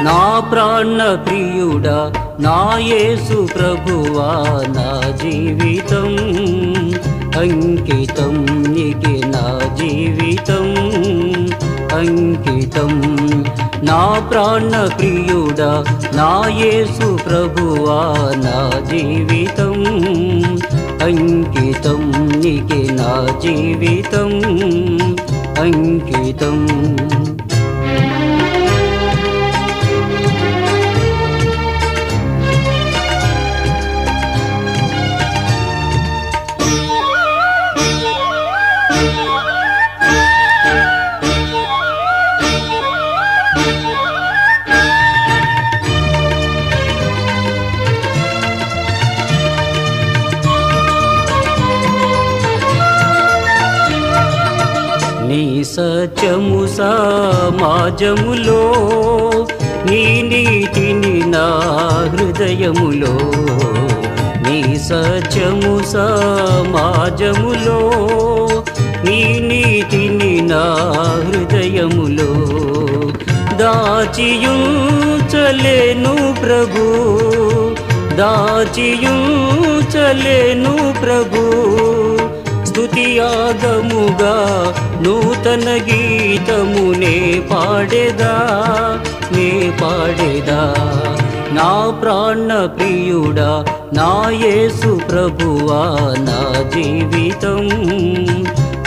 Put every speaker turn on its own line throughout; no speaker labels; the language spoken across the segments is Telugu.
నా ప్రాణ ప్రియుడా నా యేసు ప్రభువా నా జీవితం అంకితం నీకే నా జీవితం అంకితం నా ప్రాణ ప్రియుడా నా యేసు ప్రభువా నా జీవితం అంకితం నీకే నా జీవితం అంకితం నీ సత్యము సమాజములో నీ నీతిని నా హృదయములో నీ సత్యము సమాజములో నీ నీతిని నా హృదయములో దాచియుంచలేను ప్రభు దాచియుంచలేను ప్రభు స్తుతియాగముగా నూతన గీతమునే పాడేదా నే పాడేదా నా ప్రాణ ప్రియుడా నా యేసు ప్రభువా నా జీవితం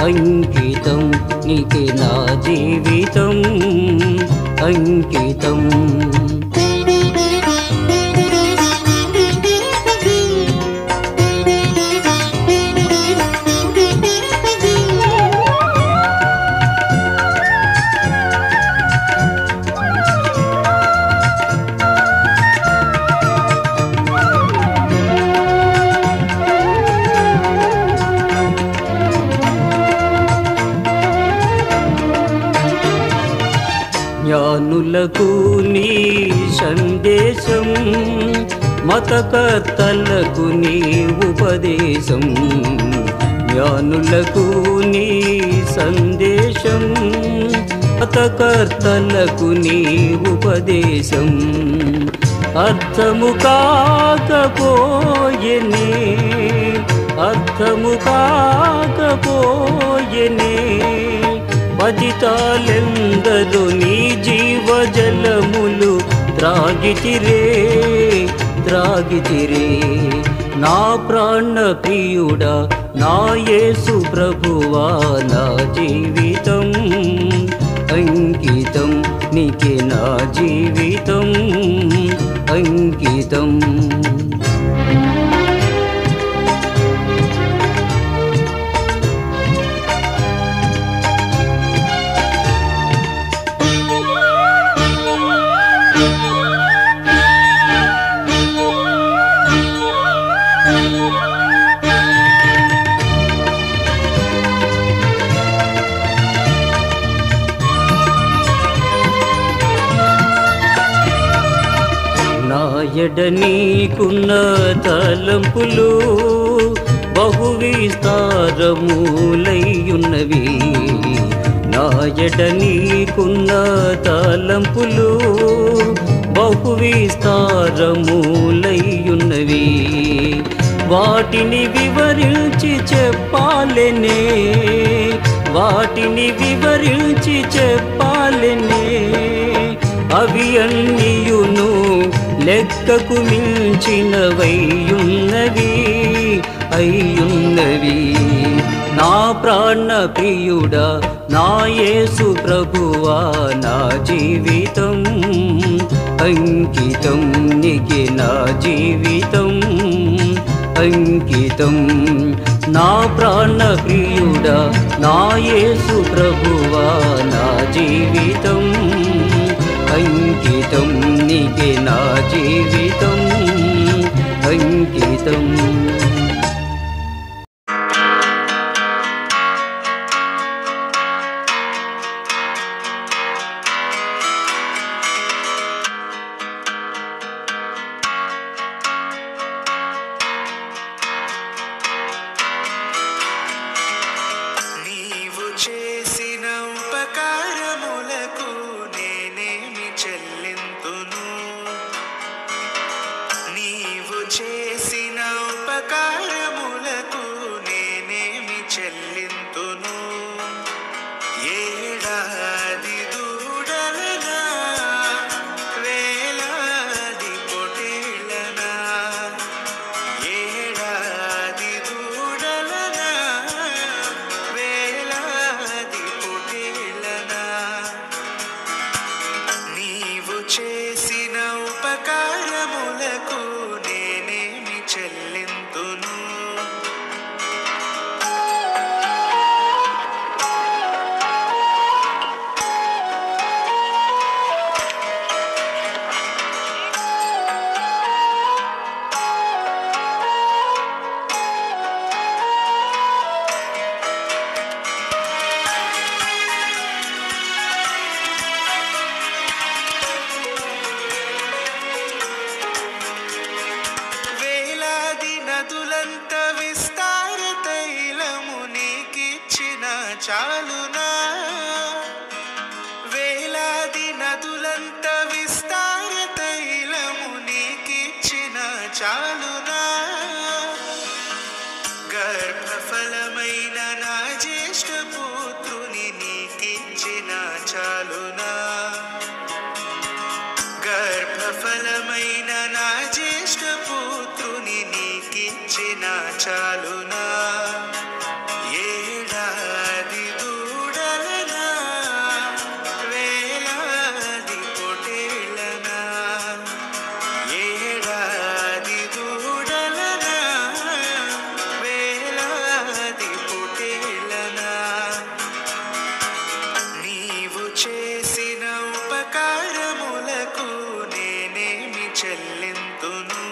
అంకితం నీకే నా జీవితం అంకితం జ్ఞానులకు నీ సందేశం మతకర్తలకు నీ ఉపదేశం జ్ఞానులకు నీ సందేశం మతకర్తలకు నీ ఉపదేశం అర్థము కాకపోయెనే అర్థము కాకపోయెనే పతితాలెందరూ నీ జీవజలములు త్రాగితిరే త్రాగితిరే నా ప్రాణ ప్రియుడా నా యేసు ప్రభువా నా జీవితం అంకితం నీకే నా జీవితం అంకితం ఎడ నీకున్న తలంపులు బహు విస్తారములయ్యున్నవి నా ఎడ నీకున్న తలంపులు బహు విస్తారములయ్యున్నవి వాటిని వివరించి చెప్పాలెనే వాటిని వివరించి చెప్పాలెనే అవి అన్నియును లెక్కకు మించినవయ్యున్నవి అయ్యున్నవి నా ప్రాణ ప్రియుడా నా యేసు ప్రభువా నా జీవితం అంకితం నీకే నా జీవితం అంకితం నా ప్రాణ ప్రియుడా నా యేసు ప్రభువా నా జీవితం అంకితం నీకే నా జీవితం అంకితం
చేసిన ఉపకారములకు నేనేమి చెల్లింతును గర్భఫలమైన నా జ్యేష్ఠ పుత్రుని నీకిచ్చిన చాలునా, ఏడాది దూడలనా వేలాది పొటేళ్ళనా, ఏడాది దూడలనా వేలాది పొటేళ్ళనా, నీవు చేసిన ఉపకారములకు నేనేమి చెల్లింతును.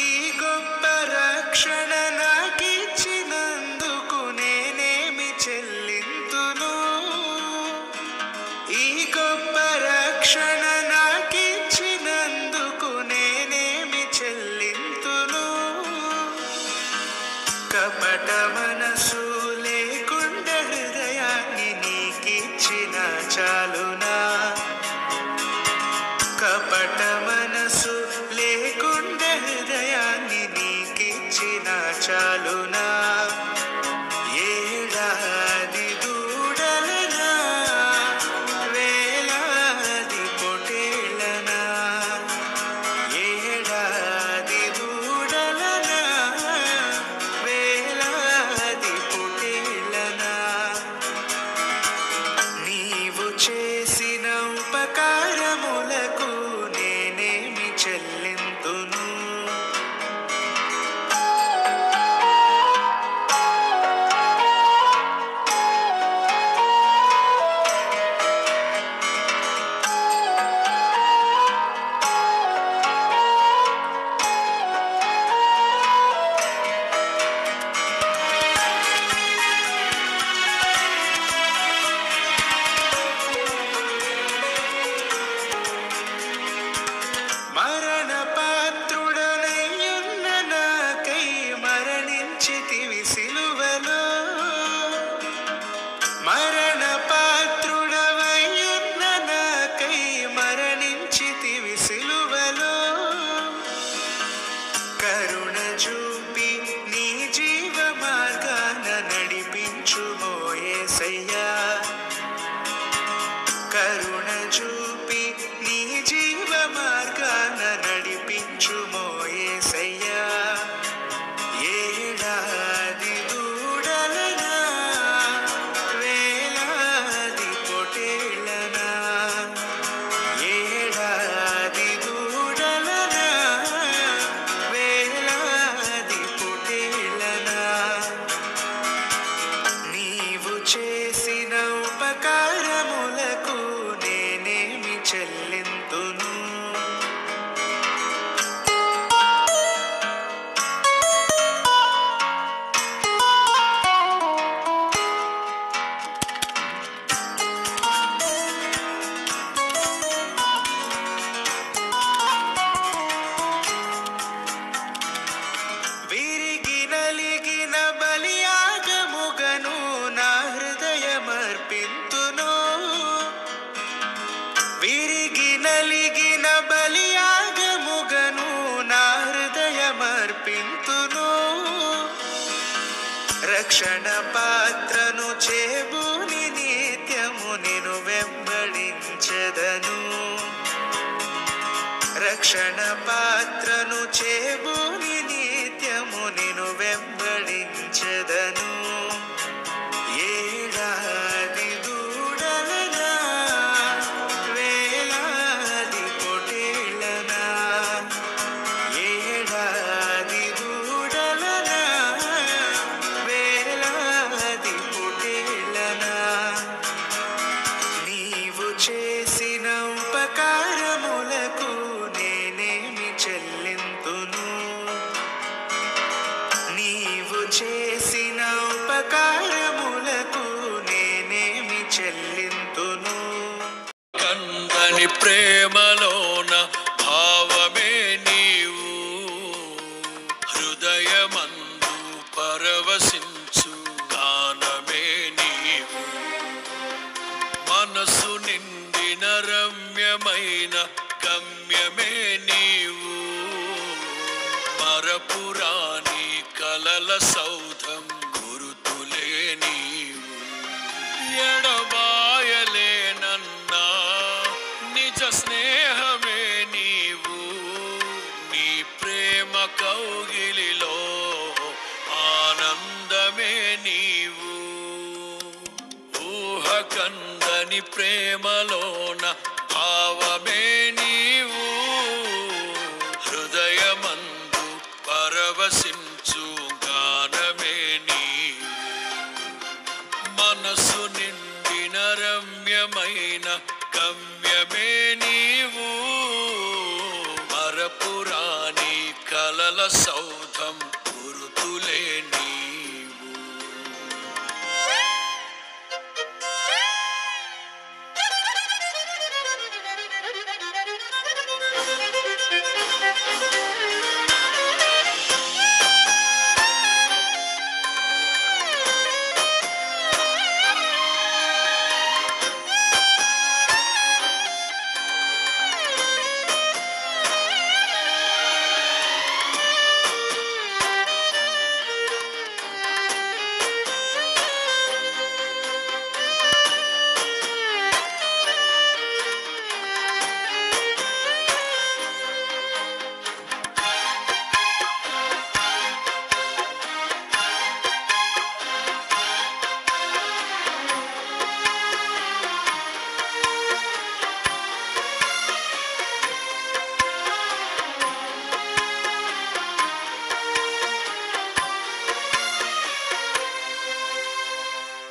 ఈ గొప్ప రక్షణ నాకిచ్చినందుకు నేనేమి చెల్లింతును. ఈ గొప్ప రక్షణ నాకిచ్చినందుకు నేనేమి చెల్లింతును. కపట మనసు లేకుండా హృదయాన్ని నీకిచ్చిన చాలునా, కపట మనసు లేకుండా హృదయాన్ని నీకిచ్చిన చాలునా, ఏడాది దూడలనా వేలాది పొటేళ్ళనా, ఏడాది దూడలనా వేలాది పొటేళ్ళనా, నీవు చేసిన ఉపకారములకు నేనేమి చెల్లింతును. మరణ పాత్రుడనయ్యున్న నాకై మరణించితివి సిలువలో, మరణ పాత్రుడవయ్యున్న నాకై మరణించితివి సిలువలో, కరుణ చూపి నీ జీవ మార్గాన నడిపించుమో యేసయ్యా, కరుణ చూపి నీ జీవ మార్గాన నడిపించుమో యేసయ్యా, ఏడాది దూడలనా వేలాది పొటేళ్ళనా, ఏడాది దూడలనా వేలాది పొటేళ్ళనా, నీవు చేసిన ఉపకారములకు నేనేమి చెల్లింతును. విరిగి నలిగిన బలియాగముగను నా హృదయమర్పింతును, విరిగి నలిగిన బలియాగముగను నా హృదయమర్పింతును, రక్షణ పాత్రను చేబూని నిత్యము నిన్ను వెంబడించెదను, రక్షణ పాత్రను చేబూని నిత్యము నిన్ను వెంబడించెదను, ఏడాది దూడలనా వేలాది పొటేళ్ళనా, ఏడాది దూడలనా వేలాది పొటేళ్ళనా, నీవు చేసిన ఉపకారములకు నేనేమి చెల్లింతును. నీవు చేసిన ఉపకారములకు నేనేమి చెల్లింతును.
కందని ప్రేమలోన భావమే నీవు, హృదయమందు పరవశించు గానమే నీవు, మనసు నిండిన రమ్యమైన గమ్యమే నీవు, మరపురాని కలల సౌధం గురుతులే నీవు. ఎడబాయలేనన్నా నిజ స్నేహమే నీవు, నీ ప్రేమ కౌగిలిలో ఆనందమే నీవు. ఊహ కందని ప్రేమలోన భావమే నీవు, హృదయమందు పరవశించు గానమే నీవు. మనసు నిండిన రమ్యమైన గమ్యమే నీవు, మరపురాని కలల సౌధం గురుతులే నీవు.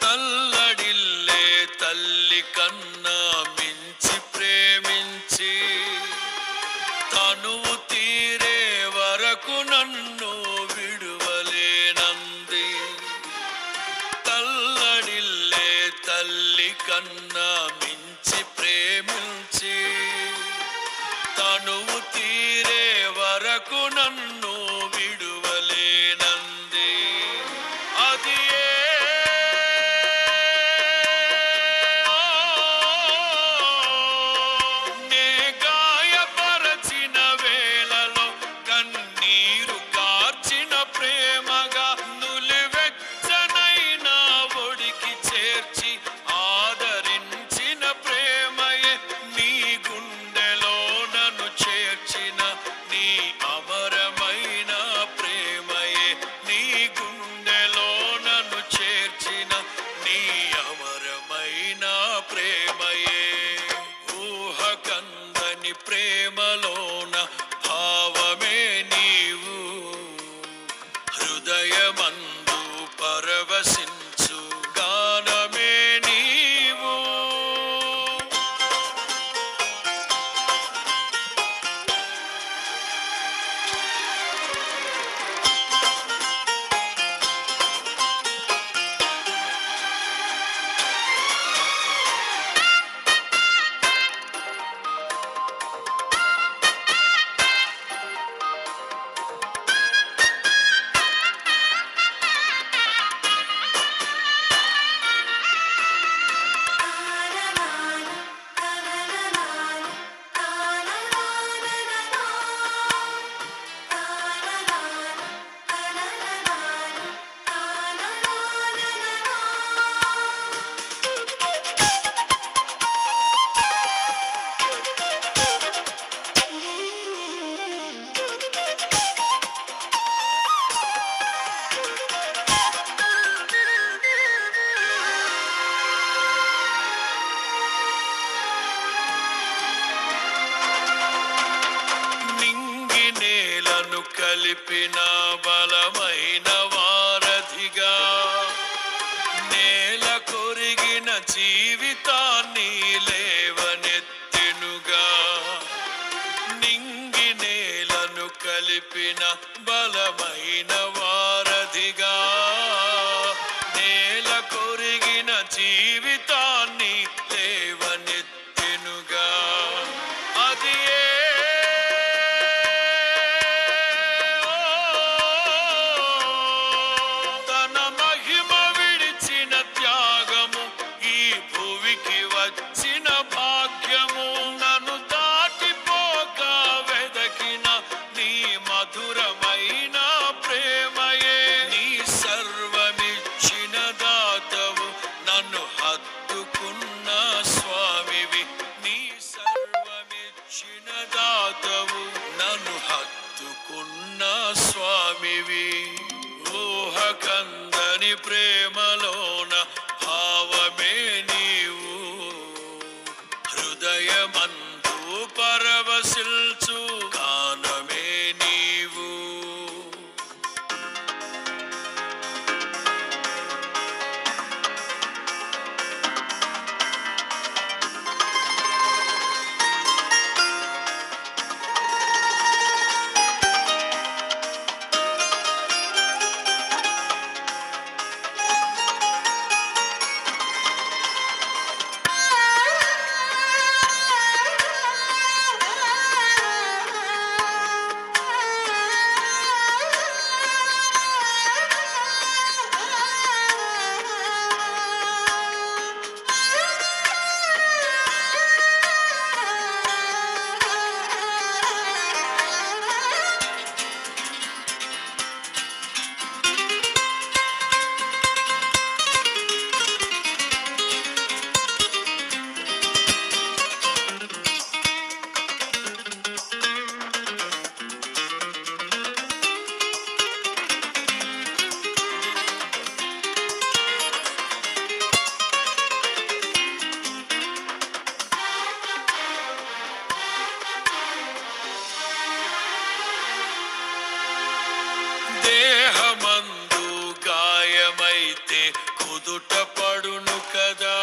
తల్లడిల్లే తల్లి కన్నా మించి ప్రేమించి తనువు తీరే వరకు నన్ను విడువలేనంది. తల్లడిల్లే తల్లి కన్నా మించి ప్రేమించి తనువు తీరే వరకు నన్ను విడువలేనంది. అది ప్రేమలోన భావమే నీవు, హృదయమందు పరవశించు గానమే నీవు. కలిపిన బలమైన వారధిగా నేల కొరిగిన జీవితాన్ని లేవనెత్తెనుగా. నింగి నేలను కలిపిన బలమైన వారధిగా నేల కొరిగిన జీవితాన్ని లేవనెత్తెనుగా. అది హృదయమందు పరవశిల్చు గానమే నీవు. దేహమందు గాయమైతే కుదుట పడును కదా,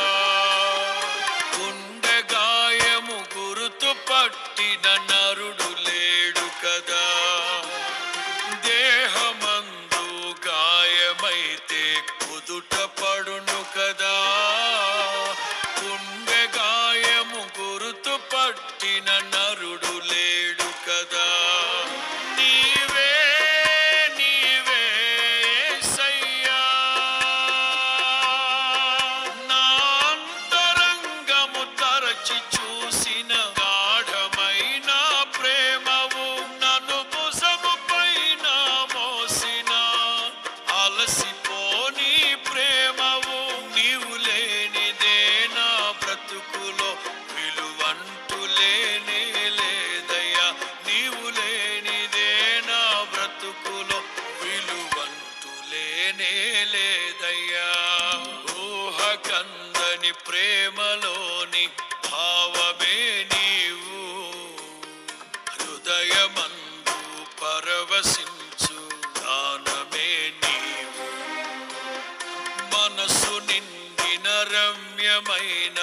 గుండె గాయము గురుతు పట్టిన నరుడు లేడు కదా. దేహమందు గాయమైతే కుదుట పడును కదా, గుండె గాయము గురుతు పట్టిన నరుడు లేడు కదా. నీవే చూసిన గాఢమైన ప్రేమవు, నన్ను భుజము పైన మోసిన అలసిపోని ప్రేమవు. నీవు లేనిదే నా బ్రతుకులో విలువంటూ లేనే లేదయ్యా. నీవు లేనిదే నా బ్రతుకులో విలువంటూ లేనే లేదయ్యా. ఊహకందని ప్రేమలోని భావమే నీవు, హృదయమందు పరవశించు గానమే నీవు. మనసు నిండిన రమ్యమైన